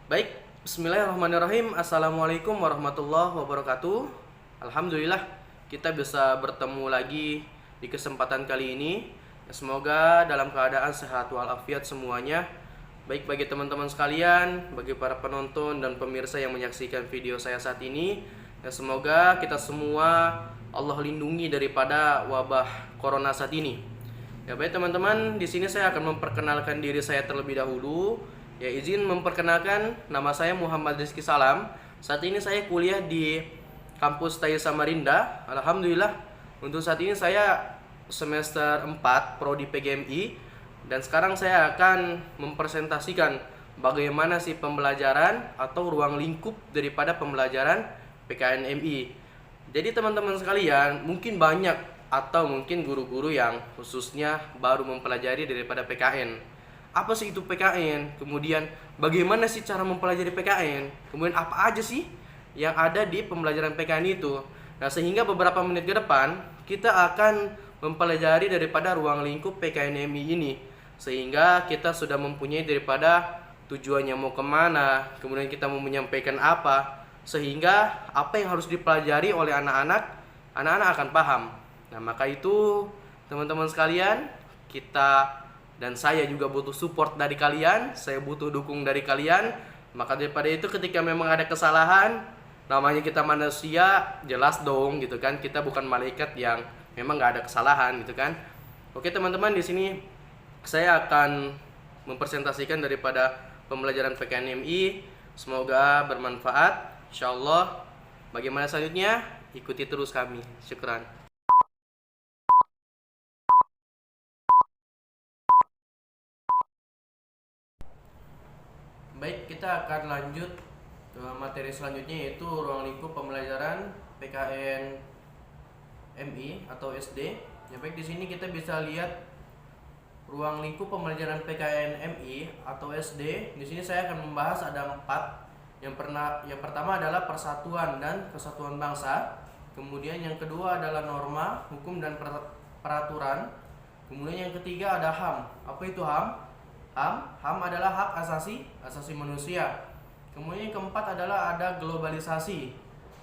Baik, bismillahirrahmanirrahim. Assalamualaikum warahmatullahi wabarakatuh. Alhamdulillah kita bisa bertemu lagi di kesempatan kali ini. Semoga dalam keadaan sehat walafiat semuanya. Baik bagi teman-teman sekalian, bagi para penonton dan pemirsa yang menyaksikan video saya saat ini. Semoga kita semua Allah lindungi daripada wabah corona saat ini. Ya baik teman-teman, di sini saya akan memperkenalkan diri saya terlebih dahulu. Ya izin memperkenalkan, nama saya Muhammad Rizky Salam. Saat ini saya kuliah di kampus TAI Samarinda. Alhamdulillah untuk saat ini saya semester 4 prodi PGMI. Dan sekarang saya akan mempresentasikan bagaimana sih pembelajaran atau ruang lingkup daripada pembelajaran PKN MI. Jadi teman-teman sekalian, mungkin banyak atau mungkin guru-guru yang khususnya baru mempelajari daripada PKN. Apa sih itu PKN? Kemudian bagaimana sih cara mempelajari PKN? Kemudian apa aja sih yang ada di pembelajaran PKN itu? Nah, sehingga beberapa menit ke depan kita akan mempelajari daripada ruang lingkup PKN MI ini. Sehingga kita sudah mempunyai daripada tujuannya mau kemana, kemudian kita mau menyampaikan apa, sehingga apa yang harus dipelajari oleh anak-anak akan paham. Nah, maka itu teman-teman sekalian, kita dan saya juga butuh support dari kalian, saya butuh dukung dari kalian. Maka daripada itu ketika memang ada kesalahan, namanya kita manusia, jelas dong gitu kan, kita bukan malaikat yang memang nggak ada kesalahan gitu kan. Oke teman-teman, di sini saya akan mempresentasikan daripada pembelajaran PKN MI. Semoga bermanfaat, insyaallah. Bagaimana selanjutnya? Ikuti terus kami. Syukran. Baik, kita akan lanjut ke materi selanjutnya, yaitu ruang lingkup pembelajaran PKN MI atau SD. Ya baik, di sini kita bisa lihat ruang lingkup pembelajaran PKN MI atau SD. Di sini saya akan membahas ada 4. Yang pertama adalah persatuan dan kesatuan bangsa. Kemudian yang kedua adalah norma, hukum dan peraturan. Kemudian yang ketiga ada HAM. Apa itu HAM? HAM adalah hak asasi manusia. Kemudian yang keempat adalah ada globalisasi.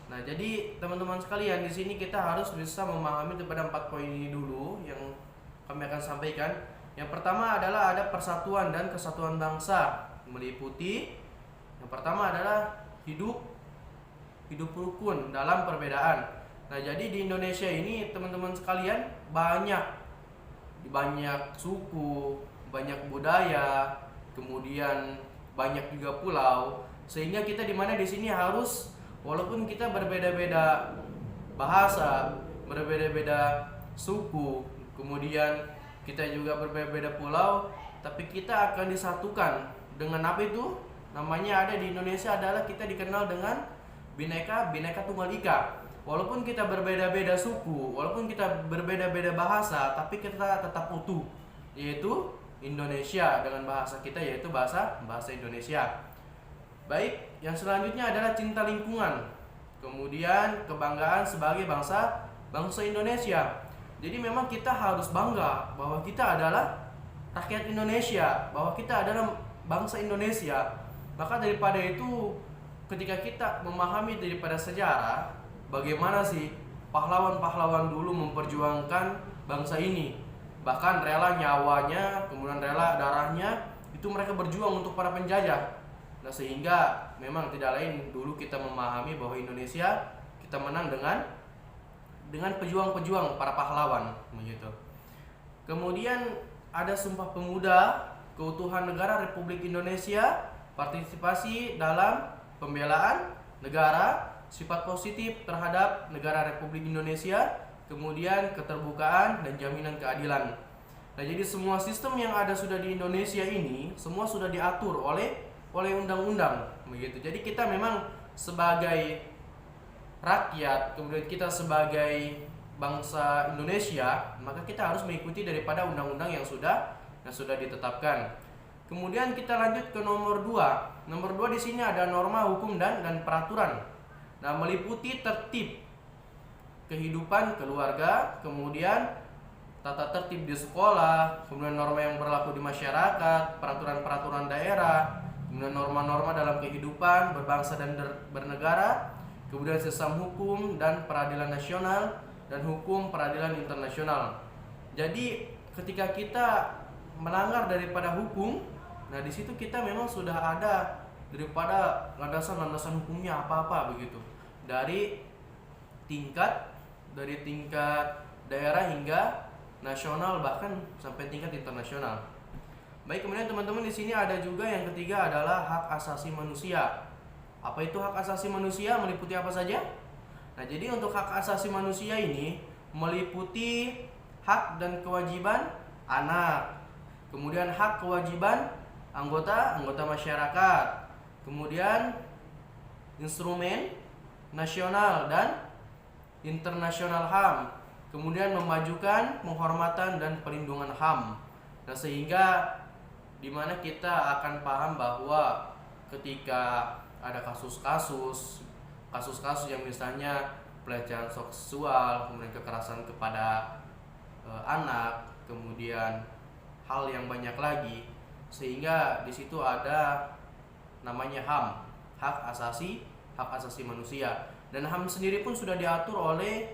Nah, jadi teman-teman sekalian, di sini kita harus bisa memahami daripada 4 poin ini dulu yang kami akan sampaikan. Yang pertama adalah ada persatuan dan kesatuan bangsa, meliputi yang pertama adalah hidup rukun dalam perbedaan. Nah, jadi di Indonesia ini teman-teman sekalian banyak suku, banyak budaya, kemudian banyak juga pulau, sehingga kita di mana di sini harus, walaupun kita berbeda-beda bahasa, berbeda-beda suku, kemudian kita juga berbeda-beda pulau, tapi kita akan disatukan dengan apa itu? Namanya ada di Indonesia adalah kita dikenal dengan Bhinneka Tunggal Ika. Walaupun kita berbeda-beda suku, walaupun kita berbeda-beda bahasa, tapi kita tetap utuh, yaitu Indonesia dengan bahasa kita, yaitu bahasa Indonesia. Baik, yang selanjutnya adalah cinta lingkungan. Kemudian kebanggaan sebagai bangsa Indonesia. Jadi memang kita harus bangga bahwa kita adalah rakyat Indonesia, bahwa kita adalah bangsa Indonesia. Maka daripada itu, ketika kita memahami daripada sejarah, bagaimana sih pahlawan-pahlawan dulu memperjuangkan bangsa ini, bahkan rela nyawanya, kemudian rela darahnya, itu mereka berjuang untuk para penjajah. Nah, sehingga memang tidak lain dulu kita memahami bahwa Indonesia kita menang dengan pejuang-pejuang para pahlawan begitu. Kemudian ada Sumpah Pemuda, Keutuhan Negara Republik Indonesia, partisipasi dalam pembelaan negara, sifat positif terhadap negara Republik Indonesia, kemudian keterbukaan dan jaminan keadilan. Nah, jadi semua sistem yang ada sudah di Indonesia ini semua sudah diatur oleh undang-undang begitu. Jadi kita memang sebagai rakyat, kemudian kita sebagai bangsa Indonesia, maka kita harus mengikuti daripada undang-undang yang sudah ditetapkan. Kemudian kita lanjut ke nomor 2. Nomor 2 di sini ada norma, hukum dan peraturan. Nah, meliputi tertib kehidupan keluarga, kemudian tata tertib di sekolah, kemudian norma yang berlaku di masyarakat, peraturan-peraturan daerah, kemudian norma-norma dalam kehidupan berbangsa dan bernegara, kemudian sistem hukum dan peradilan nasional, dan hukum peradilan internasional. Jadi ketika kita melanggar daripada hukum, nah di situ kita memang sudah ada daripada landasan-landasan hukumnya apa-apa begitu. Dari tingkat daerah hingga nasional, bahkan sampai tingkat internasional. Baik, kemudian teman-teman di sini ada juga yang ketiga adalah hak asasi manusia. Apa itu hak asasi manusia? Meliputi apa saja? Nah, jadi untuk hak asasi manusia ini meliputi hak dan kewajiban anak, kemudian hak kewajiban anggota masyarakat, kemudian instrumen nasional dan internasional HAM, kemudian memajukan penghormatan dan perlindungan HAM. Nah, sehingga dimana kita akan paham bahwa ketika ada kasus-kasus yang misalnya pelecehan seksual, kemudian kekerasan kepada anak, kemudian hal yang banyak lagi, sehingga di situ ada namanya HAM, hak asasi manusia. Dan HAM sendiri pun sudah diatur oleh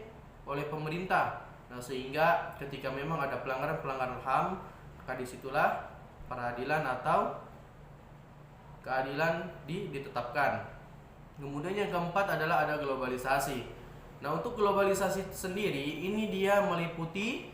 pemerintah. Nah, sehingga ketika memang ada pelanggaran HAM, maka disitulah peradilan atau keadilan ditetapkan. Kemudian yang keempat adalah ada globalisasi. Nah, untuk globalisasi sendiri ini dia meliputi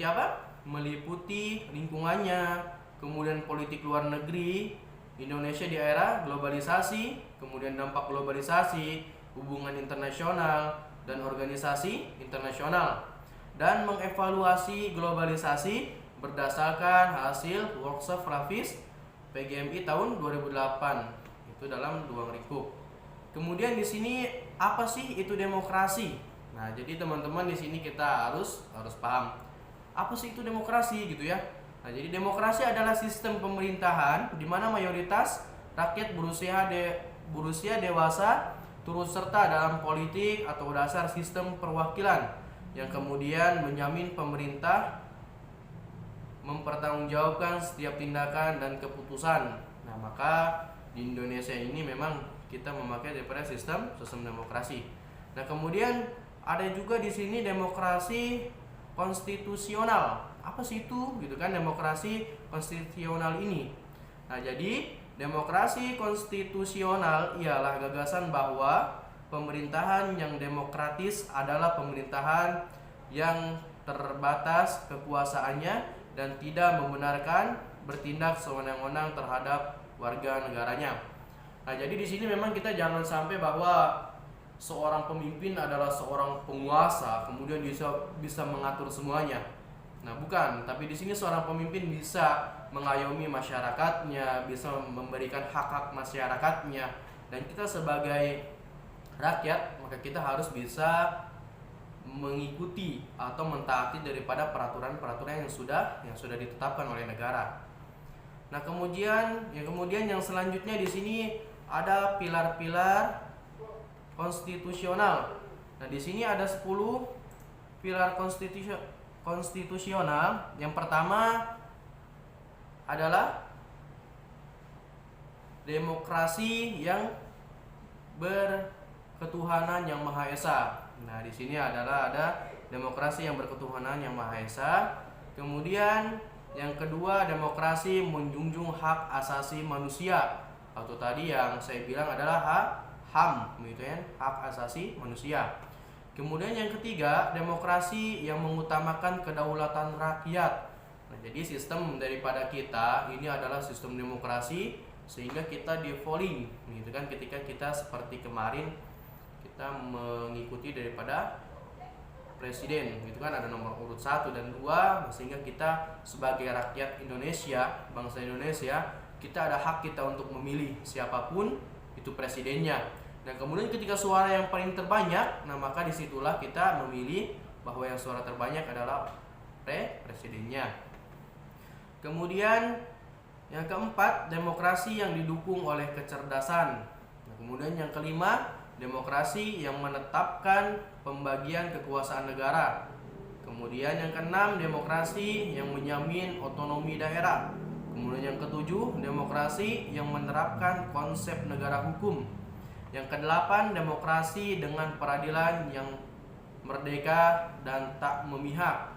apa? Meliputi lingkungannya, kemudian politik luar negeri Indonesia di era globalisasi, kemudian dampak globalisasi, hubungan internasional dan organisasi internasional, dan mengevaluasi globalisasi berdasarkan hasil workshop Rafis PGMI tahun 2008 itu dalam ruang lingkup. Kemudian di sini apa sih itu demokrasi? Nah, jadi teman-teman di sini kita harus paham apa sih itu demokrasi gitu ya. Nah, jadi demokrasi adalah sistem pemerintahan di mana mayoritas rakyat berusia dewasa turut serta dalam politik atau dasar sistem perwakilan yang kemudian menjamin pemerintah mempertanggungjawabkan setiap tindakan dan keputusan. Nah, maka di Indonesia ini memang kita memakai daripada sistem demokrasi. Nah, kemudian ada juga di sini demokrasi konstitusional. Apa sih itu gitu kan demokrasi konstitusional ini? Nah, jadi demokrasi konstitusional ialah gagasan bahwa pemerintahan yang demokratis adalah pemerintahan yang terbatas kekuasaannya dan tidak membenarkan bertindak sewenang-wenang terhadap warga negaranya. Nah, jadi di sini memang kita jangan sampai bahwa seorang pemimpin adalah seorang penguasa kemudian bisa mengatur semuanya. Nah, bukan, tapi di sini seorang pemimpin bisa mengayomi masyarakatnya, bisa memberikan hak-hak masyarakatnya, dan kita sebagai rakyat maka kita harus bisa mengikuti atau mentaati daripada peraturan-peraturan yang sudah ditetapkan oleh negara. Nah, kemudian yang selanjutnya di sini ada pilar-pilar konstitusional. Nah, di sini ada 10 pilar konstitusional. Yang pertama adalah demokrasi yang berketuhanan yang Maha Esa. Nah, di sini adalah ada demokrasi yang berketuhanan yang Maha Esa. Kemudian yang kedua, demokrasi menjunjung hak asasi manusia, atau tadi yang saya bilang adalah HAM, gitu ya, hak asasi manusia. Kemudian yang ketiga, demokrasi yang mengutamakan kedaulatan rakyat. Nah, jadi sistem daripada kita ini adalah sistem demokrasi, sehingga kita defaulting, gitu kan, ketika kita seperti kemarin kita mengikuti daripada presiden, gitu kan, ada nomor urut 1 dan 2, sehingga kita sebagai rakyat Indonesia, bangsa Indonesia, kita ada hak kita untuk memilih siapapun itu presidennya. Dan kemudian ketika suara yang paling terbanyak, nah maka disitulah kita memilih bahwa yang suara terbanyak adalah presidennya. Kemudian yang keempat, demokrasi yang didukung oleh kecerdasan. Nah, kemudian yang kelima, demokrasi yang menetapkan pembagian kekuasaan negara. Kemudian yang keenam, demokrasi yang menjamin otonomi daerah. Kemudian yang ketujuh, demokrasi yang menerapkan konsep negara hukum. Yang kedelapan, demokrasi dengan peradilan yang merdeka dan tak memihak.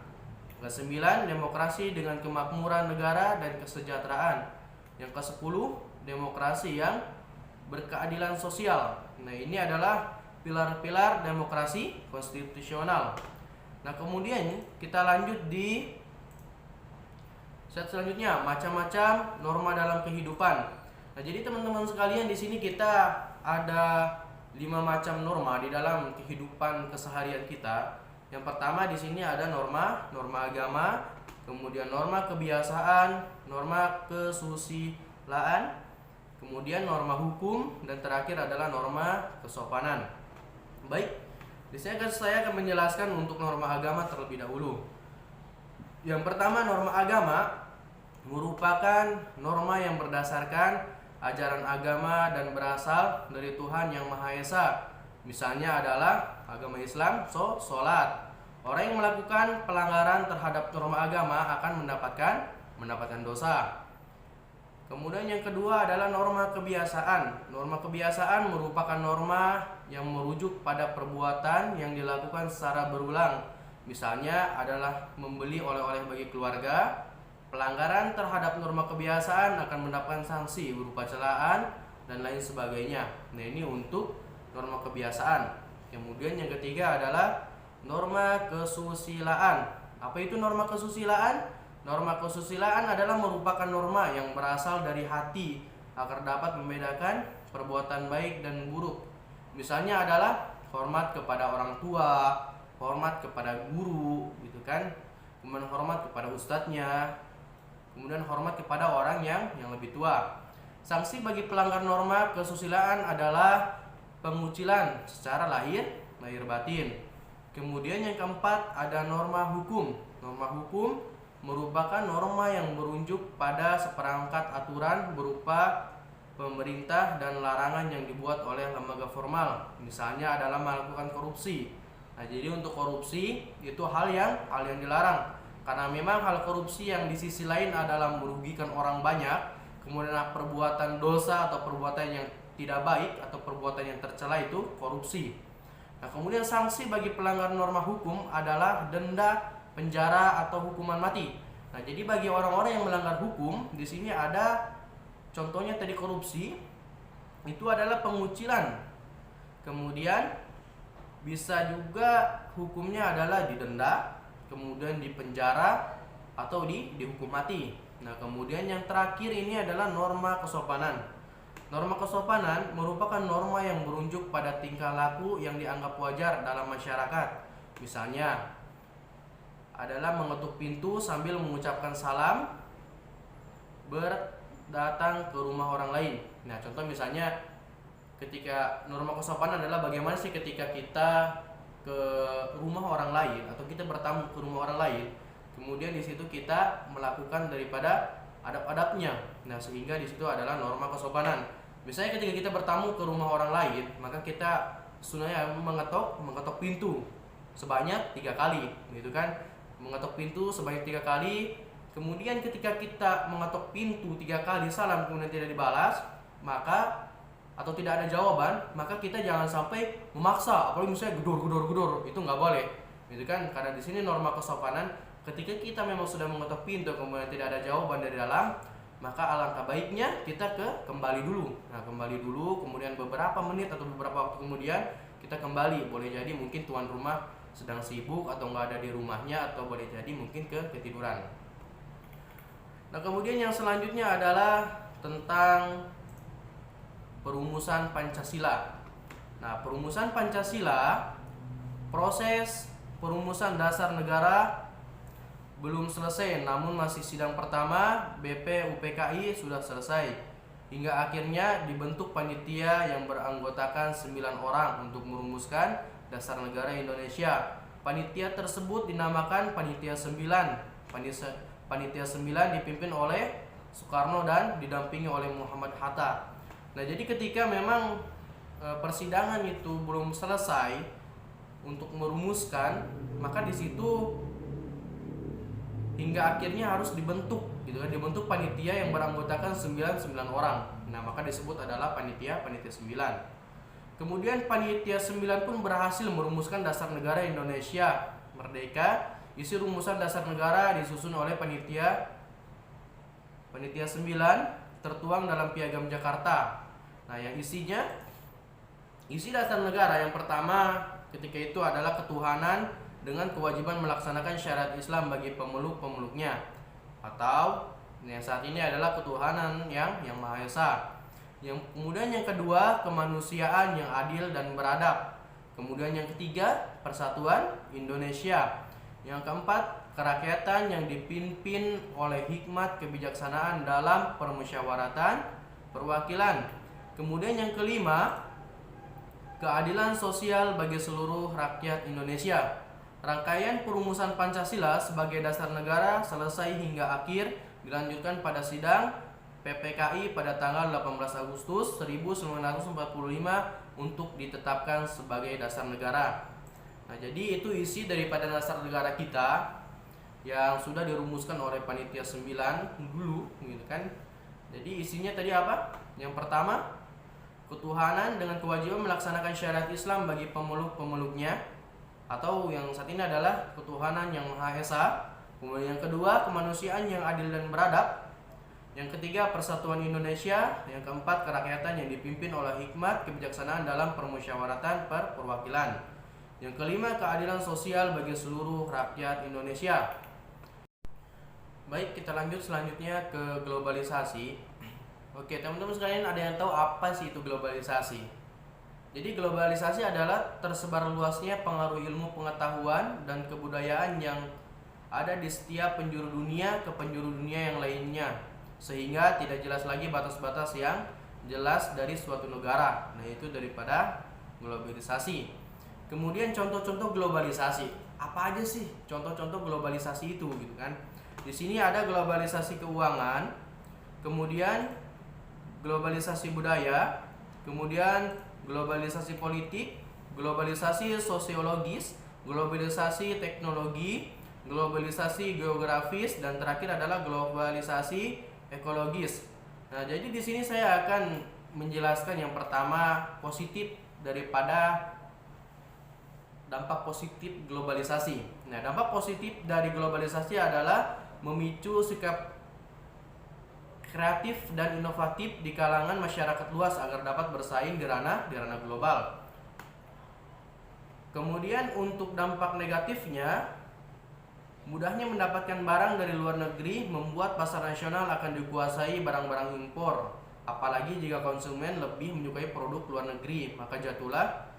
Kesembilan, demokrasi dengan kemakmuran negara dan kesejahteraan. Yang kesepuluh, demokrasi yang berkeadilan sosial. Nah, ini adalah pilar-pilar demokrasi konstitusional. Nah, kemudian kita lanjut di slide selanjutnya, macam-macam norma dalam kehidupan. Nah, jadi teman-teman sekalian, di sini kita ada 5 macam norma di dalam kehidupan keseharian kita. Yang pertama di sini ada norma agama, kemudian norma kebiasaan, norma kesusilaan, kemudian norma hukum, dan terakhir adalah norma kesopanan. Baik, di sini saya akan menjelaskan untuk norma agama terlebih dahulu. Yang pertama, norma agama merupakan norma yang berdasarkan ajaran agama dan berasal dari Tuhan Yang Maha Esa. Misalnya adalah agama Islam, sholat. Orang yang melakukan pelanggaran terhadap norma agama akan mendapatkan dosa. Kemudian yang kedua adalah norma kebiasaan. Norma kebiasaan merupakan norma yang merujuk pada perbuatan yang dilakukan secara berulang. Misalnya adalah membeli oleh-oleh bagi keluarga. Pelanggaran terhadap norma kebiasaan akan mendapatkan sanksi berupa celaan dan lain sebagainya. Nah, ini untuk norma kebiasaan. Kemudian yang ketiga adalah norma kesusilaan. Apa itu norma kesusilaan? Norma kesusilaan adalah merupakan norma yang berasal dari hati agar dapat membedakan perbuatan baik dan buruk. Misalnya adalah hormat kepada orang tua, hormat kepada guru, gitu kan? Kemudian hormat kepada ustadznya, kemudian hormat kepada orang yang lebih tua. Sanksi bagi pelanggar norma kesusilaan adalah pengucilan secara lahir batin. Kemudian yang keempat ada norma hukum. Norma hukum merupakan norma yang merujuk pada seperangkat aturan berupa pemerintah dan larangan yang dibuat oleh lembaga formal. Misalnya adalah melakukan korupsi. Nah, jadi untuk korupsi itu hal yang dilarang. Karena memang hal korupsi yang di sisi lain adalah merugikan orang banyak. Kemudian perbuatan dosa atau perbuatan yang tidak baik atau perbuatan yang tercela itu korupsi. Nah, kemudian sanksi bagi pelanggar norma hukum adalah denda, penjara atau hukuman mati. Nah, jadi bagi orang-orang yang melanggar hukum, di sini ada contohnya tadi korupsi, itu adalah pengucilan. Kemudian bisa juga hukumnya adalah didenda, kemudian dipenjara atau dihukum mati. Nah, kemudian yang terakhir ini adalah norma kesopanan. Norma kesopanan merupakan norma yang merujuk pada tingkah laku yang dianggap wajar dalam masyarakat. Misalnya adalah mengetuk pintu sambil mengucapkan salam berdatang ke rumah orang lain. Nah, contoh misalnya ketika norma kesopanan adalah bagaimana sih ketika kita ke rumah orang lain atau kita bertamu ke rumah orang lain, kemudian di situ kita melakukan daripada adab-adabnya. Nah, sehingga di situ adalah norma kesopanan. Misalnya ketika kita bertamu ke rumah orang lain, maka kita sunahnya mengetok pintu sebanyak 3 kali, gitu kan? Mengetok pintu sebanyak 3 kali. Kemudian ketika kita mengetok pintu 3 kali salam kemudian tidak dibalas, maka atau tidak ada jawaban, maka kita jangan sampai memaksa, apalagi misalnya gedor, itu nggak boleh, gitu kan? Karena di sini norma kesopanan, ketika kita memang sudah mengetok pintu kemudian tidak ada jawaban dari dalam, maka alangkah baiknya kita kembali dulu. Nah, kembali dulu, kemudian beberapa menit atau beberapa waktu kemudian kita kembali. Boleh jadi mungkin tuan rumah sedang sibuk atau nggak ada di rumahnya, atau boleh jadi mungkin ketiduran. Nah, kemudian yang selanjutnya adalah tentang perumusan Pancasila. Nah, perumusan Pancasila, proses perumusan dasar negara belum selesai, namun masih sidang pertama BPUPKI sudah selesai. Hingga akhirnya dibentuk panitia yang beranggotakan 9 orang untuk merumuskan dasar negara Indonesia. Panitia tersebut dinamakan Panitia 9. Panitia 9 dipimpin oleh Soekarno dan didampingi oleh Muhammad Hatta. Nah, jadi ketika memang persidangan itu belum selesai untuk merumuskan, maka di situ hingga akhirnya harus dibentuk gitu kan, dibentuk panitia yang beranggotakan 99 orang. Nah, maka disebut adalah panitia 9. Kemudian panitia 9 pun berhasil merumuskan dasar negara Indonesia merdeka. Isi rumusan dasar negara disusun oleh panitia 9 tertuang dalam Piagam Jakarta. Nah, yang isi dasar negara yang pertama ketika itu adalah ketuhanan dengan kewajiban melaksanakan syariat Islam bagi pemeluk-pemeluknya, atau yang saat ini adalah ketuhanan yang Maha Esa. Kemudian yang kedua, kemanusiaan yang adil dan beradab. Kemudian yang ketiga, persatuan Indonesia. Yang keempat, kerakyatan yang dipimpin oleh hikmat kebijaksanaan dalam permusyawaratan perwakilan. Kemudian yang kelima, keadilan sosial bagi seluruh rakyat Indonesia. Rangkaian perumusan Pancasila sebagai dasar negara selesai hingga akhir dilanjutkan pada sidang PPKI pada tanggal 18 Agustus 1945 untuk ditetapkan sebagai dasar negara. Nah, jadi itu isi daripada dasar negara kita yang sudah dirumuskan oleh panitia 9 dulu gitu kan. Jadi isinya tadi apa? Yang pertama, ketuhanan dengan kewajiban melaksanakan syariat Islam bagi pemeluk-pemeluknya, atau yang saat ini adalah ketuhanan yang Maha Esa. Kemudian yang kedua, kemanusiaan yang adil dan beradab. Yang ketiga, persatuan Indonesia. Yang keempat, kerakyatan yang dipimpin oleh hikmat kebijaksanaan dalam permusyawaratan perwakilan. Yang kelima, keadilan sosial bagi seluruh rakyat Indonesia. Baik, kita lanjut selanjutnya ke globalisasi. Oke, teman-teman sekalian, ada yang tahu apa sih itu globalisasi? Jadi globalisasi adalah tersebar luasnya pengaruh ilmu pengetahuan dan kebudayaan yang ada di setiap penjuru dunia ke penjuru dunia yang lainnya, sehingga tidak jelas lagi batas-batas yang jelas dari suatu negara. Nah, itu daripada globalisasi. Kemudian contoh-contoh globalisasi. Apa aja sih contoh-contoh globalisasi itu gitu kan? Di sini ada globalisasi keuangan, kemudian globalisasi budaya, kemudian globalisasi politik, globalisasi sosiologis, globalisasi teknologi, globalisasi geografis, dan terakhir adalah globalisasi ekologis. Nah, jadi di sini saya akan menjelaskan yang pertama positif daripada dampak positif globalisasi. Nah, dampak positif dari globalisasi adalah memicu sikap kreatif dan inovatif di kalangan masyarakat luas agar dapat bersaing di ranah global. Kemudian untuk dampak negatifnya, mudahnya mendapatkan barang dari luar negeri membuat pasar nasional akan dikuasai barang-barang impor. Apalagi jika konsumen lebih menyukai produk luar negeri, maka jatuhlah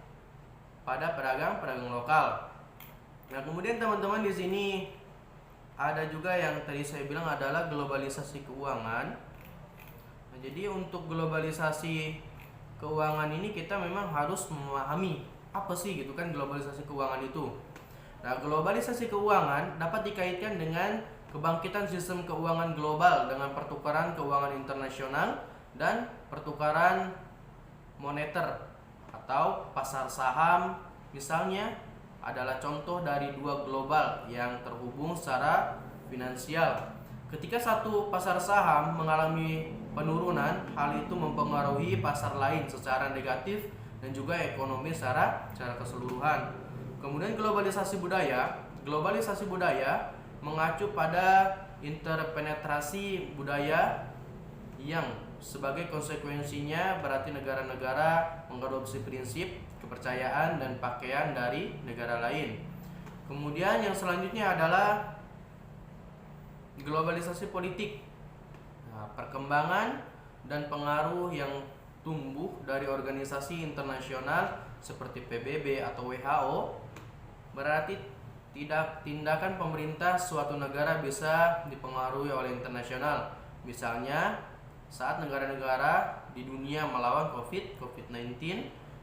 pada pedagang lokal. Nah, kemudian teman-teman di sini ada juga yang tadi saya bilang adalah globalisasi keuangan. Nah, jadi untuk globalisasi keuangan ini kita memang harus memahami apa sih gitu kan globalisasi keuangan itu. Nah, globalisasi keuangan dapat dikaitkan dengan kebangkitan sistem keuangan global dengan pertukaran keuangan internasional dan pertukaran moneter atau pasar saham misalnya adalah contoh dari dua global yang terhubung secara finansial. Ketika satu pasar saham mengalami penurunan, hal itu mempengaruhi pasar lain secara negatif dan juga ekonomi secara keseluruhan. Kemudian globalisasi budaya mengacu pada interpenetrasi budaya yang sebagai konsekuensinya berarti negara-negara mengadopsi prinsip, kepercayaan, dan pakaian dari negara lain. Kemudian yang selanjutnya adalah globalisasi politik. Nah, perkembangan dan pengaruh yang tumbuh dari organisasi internasional seperti PBB atau WHO berarti tindakan pemerintah suatu negara bisa dipengaruhi oleh internasional. Misalnya saat negara-negara di dunia melawan COVID-19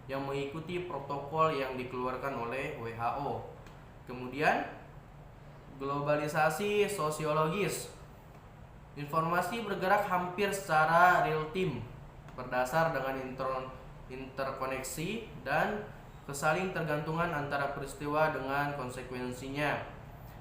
yang mengikuti protokol yang dikeluarkan oleh WHO. Kemudian globalisasi sosiologis. Informasi bergerak hampir secara real time berdasar dengan interkoneksi dan kesaling tergantungan antara peristiwa dengan konsekuensinya.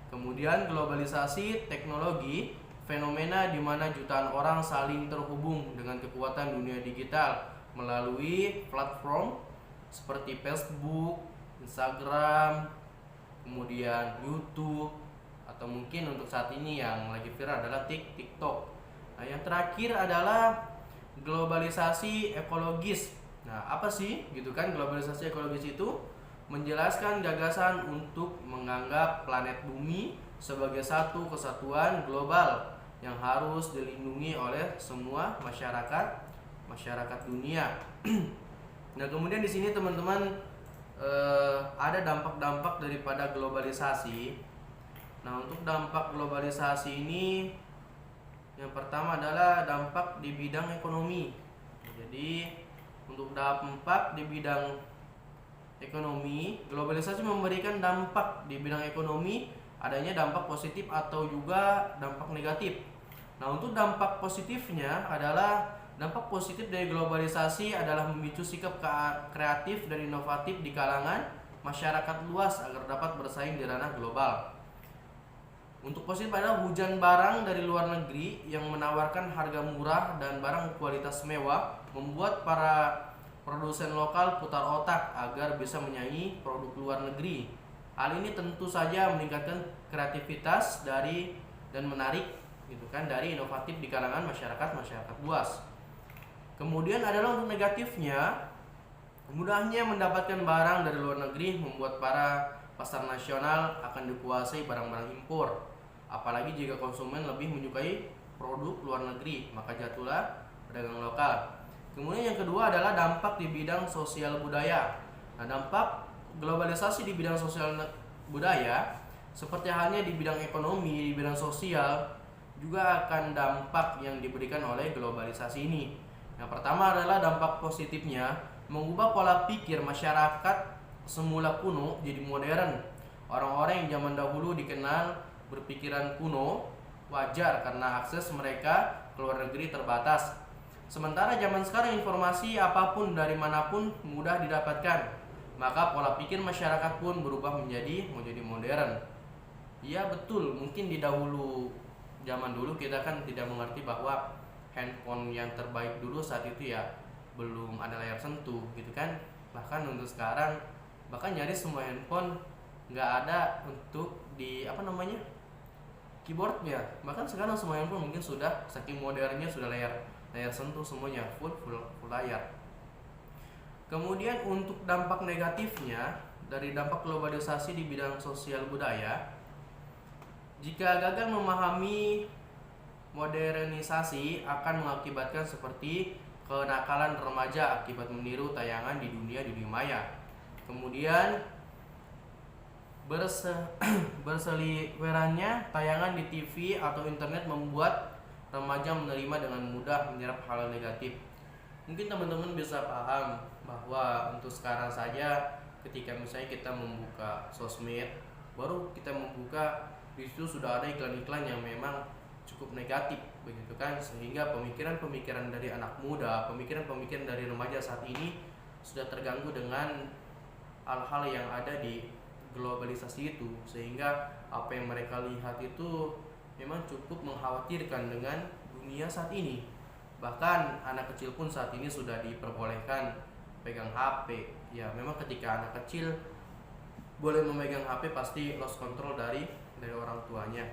Kemudian globalisasi teknologi, fenomena di mana jutaan orang saling terhubung dengan kekuatan dunia digital melalui platform seperti Facebook, Instagram, kemudian YouTube, atau mungkin untuk saat ini yang lagi viral adalah TikTok. Nah, yang terakhir adalah globalisasi ekologis. Nah, apa sih gitu kan globalisasi ekologis itu? Menjelaskan gagasan untuk menganggap planet bumi sebagai satu kesatuan global yang harus dilindungi oleh semua masyarakat dunia. Nah, kemudian di sini teman-teman ada dampak-dampak daripada globalisasi. Nah, untuk dampak globalisasi ini yang pertama adalah dampak di bidang ekonomi. Jadi untuk dampak di bidang ekonomi, globalisasi memberikan dampak di bidang ekonomi, adanya dampak positif atau juga dampak negatif. Nah, untuk dampak positifnya adalah dampak positif dari globalisasi adalah memicu sikap kreatif dan inovatif di kalangan masyarakat luas agar dapat bersaing di ranah global. Untuk positif adalah hujan barang dari luar negeri yang menawarkan harga murah dan barang kualitas mewah, membuat para produsen lokal putar otak agar bisa menyaingi produk luar negeri. Hal ini tentu saja meningkatkan kreativitas dan menarik gitu kan dari inovatif di kalangan masyarakat luas. Kemudian adalah untuk negatifnya, mudahnya mendapatkan barang dari luar negeri membuat para pasar nasional akan dikuasai barang-barang impor. Apalagi jika konsumen lebih menyukai produk luar negeri, maka jatuhlah pedagang lokal. Kemudian yang kedua adalah dampak di bidang sosial budaya. Nah, dampak globalisasi di bidang sosial budaya seperti halnya di bidang ekonomi, di bidang sosial juga akan dampak yang diberikan oleh globalisasi ini. Yang pertama adalah dampak positifnya, mengubah pola pikir masyarakat semula kuno jadi modern. Orang-orang yang zaman dahulu dikenal berpikiran kuno wajar karena akses mereka ke luar negeri terbatas. Sementara zaman sekarang informasi apapun dari manapun mudah didapatkan, maka pola pikir masyarakat pun berubah menjadi modern. Iya betul, mungkin di zaman dulu kita kan tidak mengerti bahwa handphone yang terbaik dulu saat itu ya belum ada layar sentuh gitu kan. Bahkan untuk sekarang bahkan nyaris semua handphone nggak ada untuk keyboardnya. Bahkan sekarang semua handphone mungkin sudah saking modernnya sudah layar sentuh semuanya full layar. Kemudian untuk dampak negatifnya dari dampak globalisasi di bidang sosial budaya, jika gagal memahami modernisasi akan mengakibatkan seperti kenakalan remaja akibat meniru tayangan di dunia maya. Kemudian berseliwerannya tayangan di TV atau internet membuat remaja menerima dengan mudah menyerap hal negatif. Mungkin teman-teman bisa paham bahwa untuk sekarang saja ketika misalnya kita membuka sosmed, baru kita membuka di situ sudah ada iklan-iklan yang memang cukup negatif begitu kan, sehingga pemikiran-pemikiran dari anak muda, pemikiran-pemikiran dari remaja saat ini sudah terganggu dengan hal-hal yang ada di globalisasi itu, sehingga apa yang mereka lihat itu memang cukup mengkhawatirkan dengan dunia saat ini. Bahkan anak kecil pun saat ini sudah diperbolehkan pegang HP. Ya, memang ketika anak kecil boleh memegang HP pasti lost control dari orang tuanya.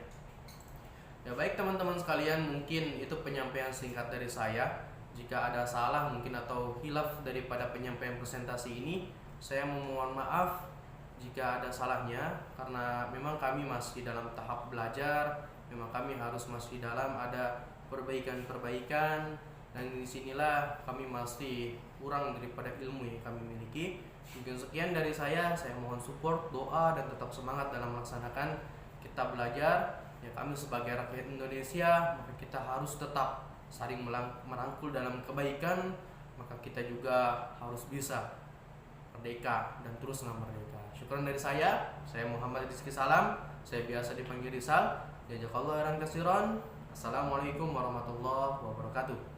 Ya baik teman-teman sekalian, mungkin itu penyampaian singkat dari saya. Jika ada salah mungkin atau hilaf daripada penyampaian presentasi ini, saya memohon maaf jika ada salahnya, karena memang kami masih dalam tahap belajar. Memang kami harus masih dalam ada perbaikan-perbaikan, dan disinilah kami masih kurang daripada ilmu yang kami miliki. Mungkin sekian dari saya mohon support, doa, dan tetap semangat dalam melaksanakan kita belajar. Ya, kami sebagai rakyat Indonesia, maka kita harus tetap saling merangkul dalam kebaikan, maka kita juga harus bisa merdeka dan terus merdeka. Syukuran dari saya Muhammad Rizky Salam, saya biasa dipanggil Rizal. Jazakallahu khairan katsiran. Assalamualaikum warahmatullahi wabarakatuh.